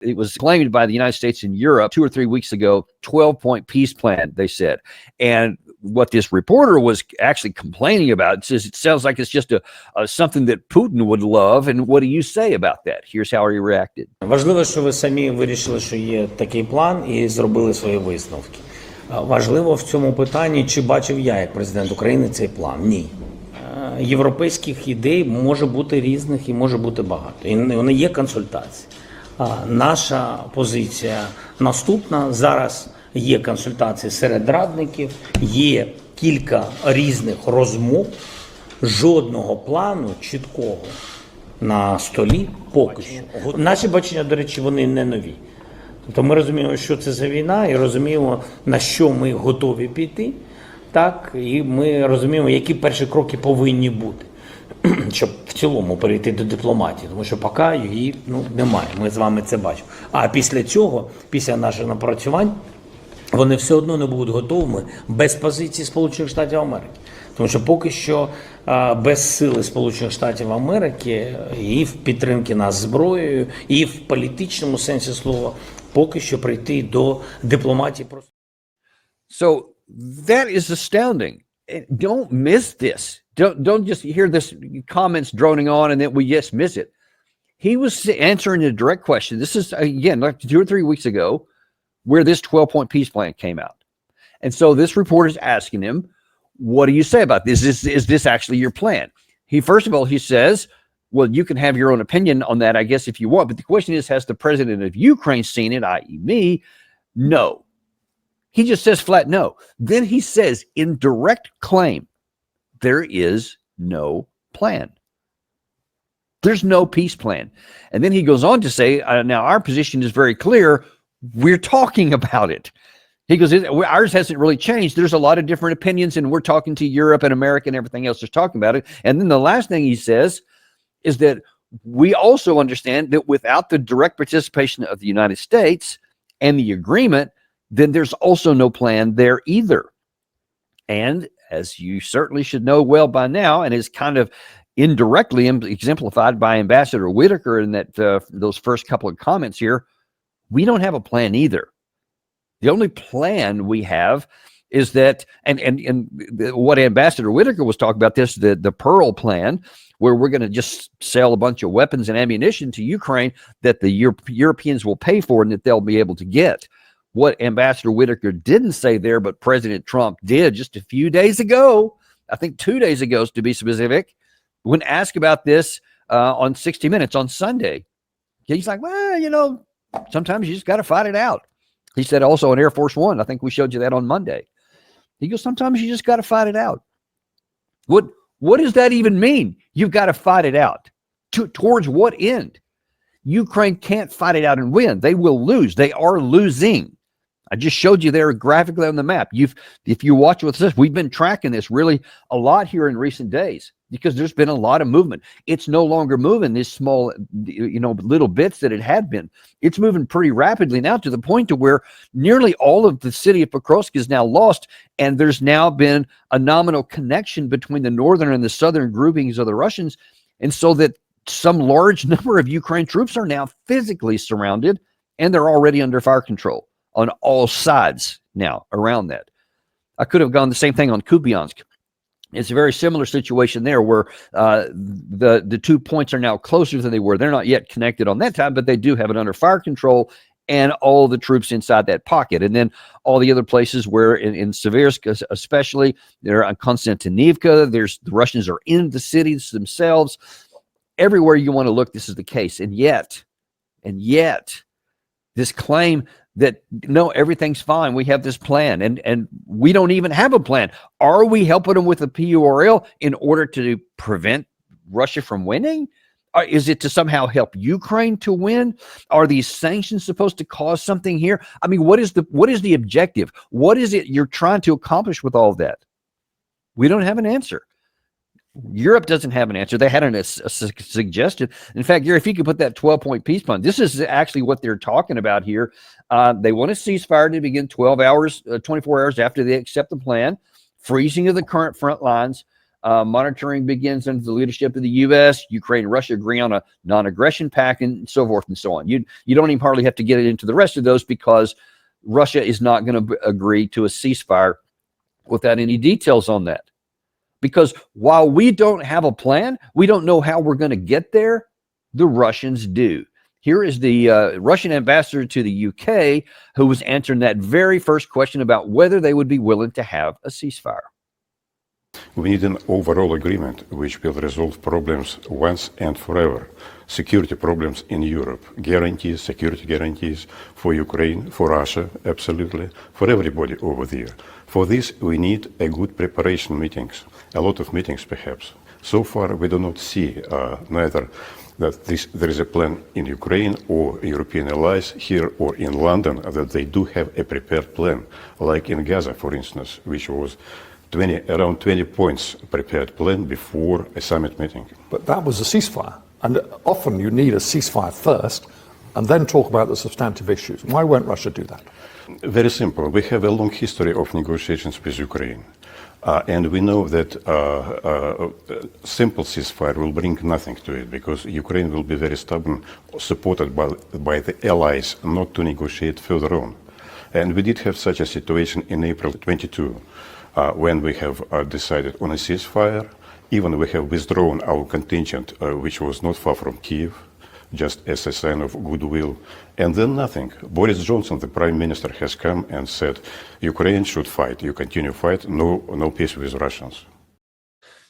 It was claimed by the United States and Europe 2 or 3 weeks ago, 12-point peace plan, they said. And what this reporter was actually complaining about, says it sounds like it's just something that Putin would love. And what do you say about that? Here's how he reacted. Важливо, що ви самі вирішили, що є такий план і зробили свої висновки. Важливо в цьому питанні, чи бачив я, як президент України, цей план? Ні. Європейських ідей може бути різних і може бути багато. І вони є консультації. Наша позиція наступна. Зараз є консультації серед радників, є кілька різних розмов, жодного плану чіткого на столі поки що. Наші бачення, до речі, вони не нові. Тобто ми розуміємо, що це за війна, і розуміємо, на що ми готові піти, так, і ми розуміємо, які перші кроки повинні бути, щоб в цілому перейти до дипломатії, тому що поки її немає, ми з вами це бачимо. А після цього, після наших напрацювань, вони все одно не будуть готовими без позиції Сполучених Штатів Америки. Тому що поки що без сили Сполучених Штатів Америки і в підтримки нас зброєю, і в політичному сенсі слова, поки що прийти до дипломатії просто. So that is astounding. Don't miss this. Don't just hear this comments droning on and then we just miss it. He was answering a direct question. This is, again, like 2 or 3 weeks ago, where this 12-point peace plan came out. And so this reporter is asking him, what do you say about this? Is this actually your plan? First of all, he says, well, you can have your own opinion on that, I guess, if you want. But the question is, has the president of Ukraine seen it, i.e. me? No. He just says flat no. Then he says in direct claim, there is no plan. There's no peace plan. And then he goes on to say, now our position is very clear. We're talking about it. He goes, ours hasn't really changed. There's a lot of different opinions, and we're talking to Europe and America and everything else. They're talking about it. And then the last thing he says is that we also understand that without the direct participation of the United States and the agreement, then there's also no plan there either. And as you certainly should know well by now, and is kind of indirectly exemplified by Ambassador Whitaker in that those first couple of comments here, we don't have a plan either. The only plan we have is that, and what Ambassador Whitaker was talking about, the Pearl plan, where we're going to just sell a bunch of weapons and ammunition to Ukraine that the Europeans will pay for and that they'll be able to get. What Ambassador Whitaker didn't say there, but President Trump did just a few days ago, I think 2 days ago to be specific, when asked about this on 60 Minutes on Sunday. He's like, well, sometimes you just got to fight it out. He said also on Air Force One, I think we showed you that on Monday. He goes, sometimes you just got to fight it out. What does that even mean? You've got to fight it out. Towards what end? Ukraine can't fight it out and win. They will lose. They are losing. I just showed you there graphically on the map. If you watch with us, we've been tracking this really a lot here in recent days because there's been a lot of movement. It's no longer moving these small, little bits that it had been. It's moving pretty rapidly now to the point to where nearly all of the city of Pokrovsk is now lost, and there's now been a nominal connection between the northern and the southern groupings of the Russians, and so that some large number of Ukraine troops are now physically surrounded, and they're already under fire control on all sides now around that. I could have gone the same thing on Kupiansk. It's a very similar situation there where the 2 points are now closer than they were. They're not yet connected on that time, but they do have it under fire control and all the troops inside that pocket. And then all the other places where in Seversk especially, they're on Konstantinivka, the Russians are in the cities themselves. Everywhere you want to look, this is the case. And yet, this claim that, no, everything's fine, we have this plan, and we don't even have a plan. Are we helping them with a PURL in order to prevent Russia from winning? Or is it to somehow help Ukraine to win? Are these sanctions supposed to cause something here? I mean, what is the objective? What is it you're trying to accomplish with all of that? We don't have an answer. Europe doesn't have an answer. They had a suggestion. In fact, Gary, if you could put that 12-point peace plan, this is actually what they're talking about here. They want a ceasefire to begin 24 hours after they accept the plan, freezing of the current front lines, Monitoring begins under the leadership of the U.S. Ukraine and Russia agree on a non-aggression pact, and so forth and so on. You don't even hardly have to get into the rest of those, because Russia is not going to agree to a ceasefire without any details on that. Because while we don't have a plan, we don't know how we're going to get there, the Russians do. Here is the Russian ambassador to the UK, who was answering that very first question about whether they would be willing to have a ceasefire. We need an overall agreement which will resolve problems once and forever. Security problems in Europe, guarantees, security guarantees for Ukraine, for Russia, absolutely, for everybody over there. For this, we need a good preparation meetings, a lot of meetings perhaps. So far, we do not see neither that there is a plan in Ukraine or European allies here or in London that they do have a prepared plan, like in Gaza, for instance, which was around 20 points prepared plan before a summit meeting. But that was a ceasefire. And often you need a ceasefire first and then talk about the substantive issues. Why won't Russia do that? Very simple. We have a long history of negotiations with Ukraine. And we know that simple ceasefire will bring nothing to it, because Ukraine will be very stubborn, supported by the allies not to negotiate further on. And we did have such a situation in April 22. When we have decided on a ceasefire, even we have withdrawn our contingent, which was not far from Kiev, just as a sign of goodwill, and then nothing. Boris Johnson, the prime minister, has come and said, Ukraine should fight, you continue fight, no peace with Russians.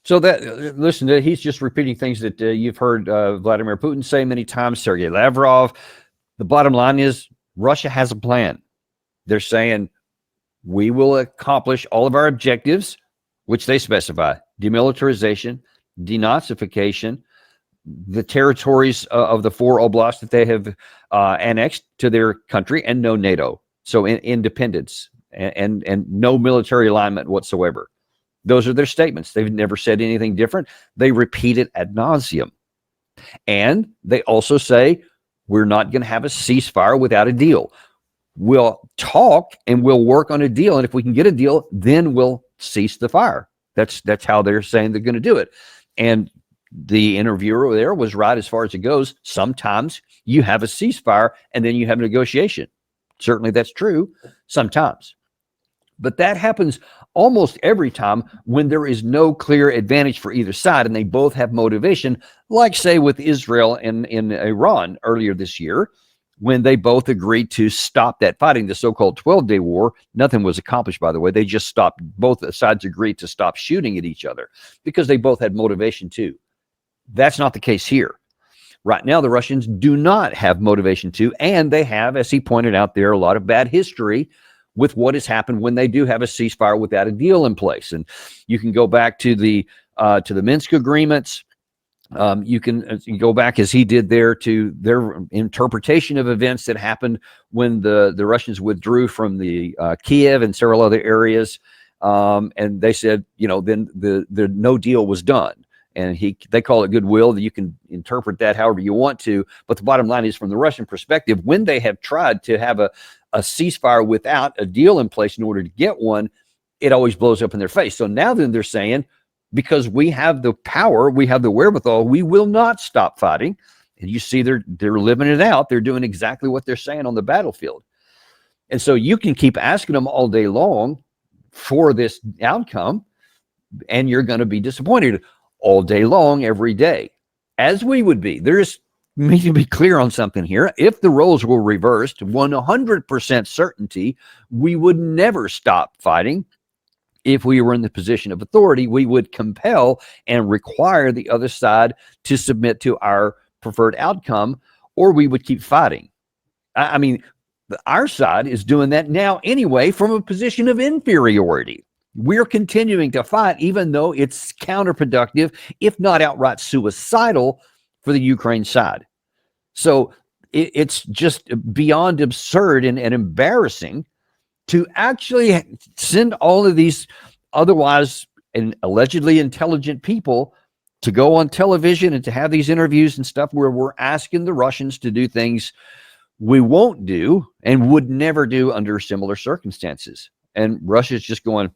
So that, listen, he's just repeating things that you've heard Vladimir Putin say many times, Sergei Lavrov. The bottom line is Russia has a plan. They're saying, we will accomplish all of our objectives, which they specify: demilitarization, denazification, the territories of the 4 oblasts that they have annexed to their country, and no NATO. So independence and no military alignment whatsoever. Those are their statements. They've never said anything different. They repeat it ad nauseum. And they also say, we're not going to have a ceasefire without a deal. We'll talk and we'll work on a deal. And if we can get a deal, then we'll cease the fire. That's how they're saying they're going to do it. And the interviewer there was right as far as it goes. Sometimes you have a ceasefire and then you have a negotiation. Certainly that's true sometimes. But that happens almost every time when there is no clear advantage for either side and they both have motivation, like, say, with Israel and in Iran earlier this year, when they both agreed to stop that fighting, the so-called 12-day war. Nothing was accomplished, by the way. They just stopped. Both sides agreed to stop shooting at each other because they both had motivation too. That's not the case here. Right now, the Russians do not have motivation to, and they have, as he pointed out there, a lot of bad history with what has happened when they do have a ceasefire without a deal in place. And you can go back to the Minsk agreements. You can go back, as he did there, to their interpretation of events that happened when the Russians withdrew from the Kiev and several other areas. And they said, then the no deal was done. And they call it goodwill. You can interpret that however you want to. But the bottom line is, from the Russian perspective, when they have tried to have a ceasefire without a deal in place in order to get one, it always blows up in their face. So now then they're saying, because we have the power, we have the wherewithal, we will not stop fighting. And you see they're living it out. They're doing exactly what they're saying on the battlefield. And so you can keep asking them all day long for this outcome, and you're going to be disappointed all day long, every day, as we would be. There's need to be clear on something here. If the roles were reversed, 100% certainty, we would never stop fighting. If we were in the position of authority, we would compel and require the other side to submit to our preferred outcome, or we would keep fighting. I mean, our side is doing that now anyway from a position of inferiority. We're continuing to fight, even though it's counterproductive, if not outright suicidal, for the Ukraine side. So it's just beyond absurd and embarrassing to actually send all of these otherwise and allegedly intelligent people to go on television and to have these interviews and stuff where we're asking the Russians to do things we won't do and would never do under similar circumstances. And Russia's just going,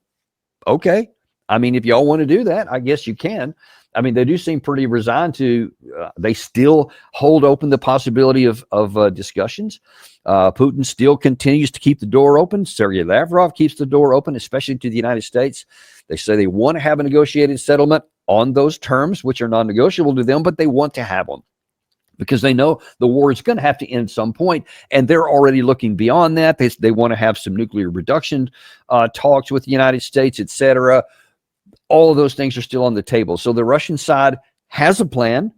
okay, I mean, if y'all want to do that, I guess you can. I mean, they do seem pretty resigned to, they still hold open the possibility of discussions. Putin still continues to keep the door open. Sergei Lavrov keeps the door open, especially to the United States. They say they want to have a negotiated settlement on those terms, which are non-negotiable to them, but they want to have them because they know the war is going to have to end some point, and they're already looking beyond that. They want to have some nuclear reduction talks with the United States, etc. All of those things are still on the table. So the Russian side has a plan.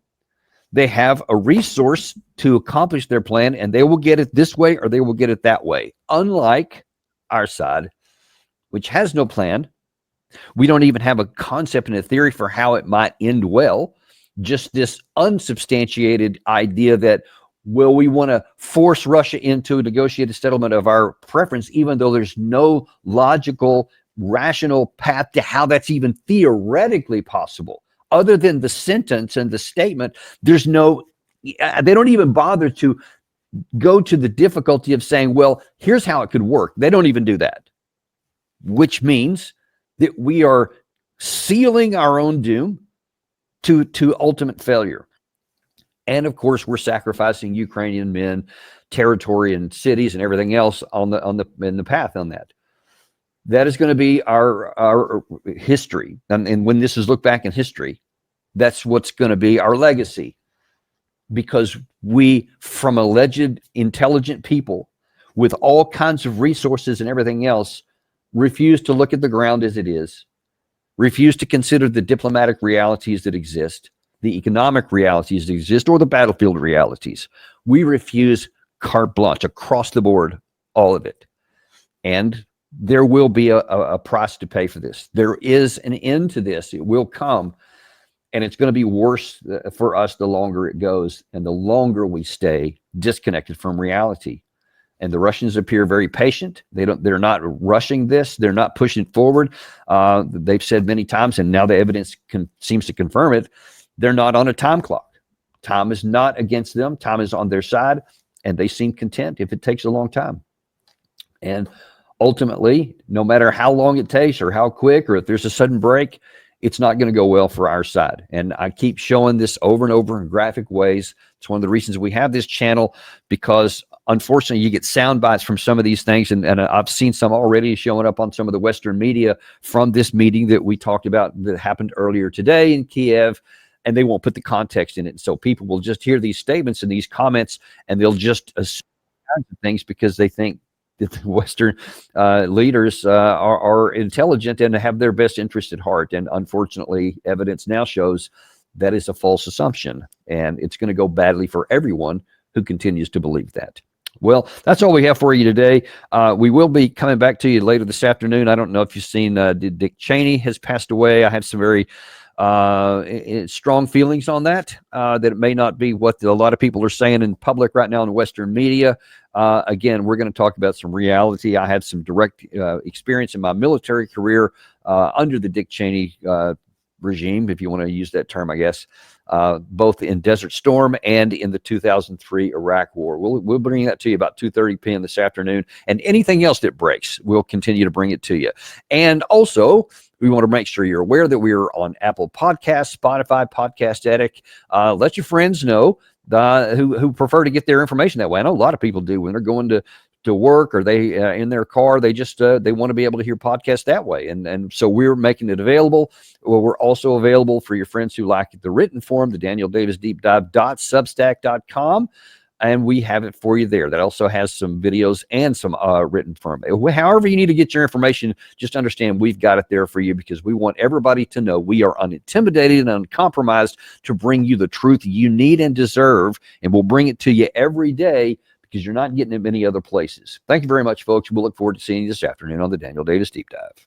They have a resource to accomplish their plan, and they will get it this way or they will get it that way. Unlike our side, which has no plan. We don't even have a concept and a theory for how it might end well. Just this unsubstantiated idea that, well, we want to force Russia into a negotiated settlement of our preference, even though there's no logical, rational path to how that's even theoretically possible. Other than the sentence and the statement, there's no, they don't even bother to go to the difficulty of saying, well, here's how it could work. They don't even do that, which means that we are sealing our own doom to ultimate failure. And of course, we're sacrificing Ukrainian men, territory, and cities, and everything else in the path on that. That is going to be our history. And when this is looked back in history, that's what's going to be our legacy. Because we, from alleged intelligent people with all kinds of resources and everything else, refuse to look at the ground as it is, refuse to consider the diplomatic realities that exist, the economic realities that exist, or the battlefield realities. We refuse carte blanche across the board, all of it. And there will be a price to pay for this. There is an end to this. It will come. And it's going to be worse for us the longer it goes and the longer we stay disconnected from reality. And the Russians appear very patient. They're not rushing this. They're not pushing it forward. They've said many times, and now the evidence seems to confirm it, they're not on a time clock. Time is not against them. Time is on their side, and they seem content if it takes a long time. And ultimately, no matter how long it takes or how quick or if there's a sudden break, it's not going to go well for our side. And I keep showing this over and over in graphic ways. It's one of the reasons we have this channel, because unfortunately you get sound bites from some of these things. And I've seen some already showing up on some of the Western media from this meeting that we talked about that happened earlier today in Kiev, and they won't put the context in it. So people will just hear these statements and these comments, and they'll just assume kinds of things because they think that the Western leaders are intelligent and have their best interest at heart. And unfortunately, evidence now shows that is a false assumption, and it's going to go badly for everyone who continues to believe that. Well, that's all we have for you today. We will be coming back to you later this afternoon. I don't know if you've seen Dick Cheney has passed away. I have some very strong feelings on that, that it may not be what a lot of people are saying in public right now in the Western media. Again, we're going to talk about some reality. I had some direct experience in my military career under the Dick Cheney regime, if you want to use that term, I guess, both in Desert Storm and in the 2003 Iraq War. We'll bring that to you about 2:30 p.m. this afternoon, and anything else that breaks, we'll continue to bring it to you. And also, we want to make sure you're aware that we are on Apple Podcasts, Spotify, Podcast Addict. Let your friends know who prefer to get their information that way. I know a lot of people do when they're going to work, or they in their car, they just they want to be able to hear podcasts that way. And so we're making it available. Well, we're also available for your friends who like the written form, the DanielDavisDeepDive.substack.com. And we have it for you there. That also has some videos and some written form. However you need to get your information, just understand we've got it there for you, because we want everybody to know we are unintimidated and uncompromised to bring you the truth you need and deserve. And we'll bring it to you every day, because you're not getting it many other places. Thank you very much, folks. We'll look forward to seeing you this afternoon on the Daniel Davis Deep Dive.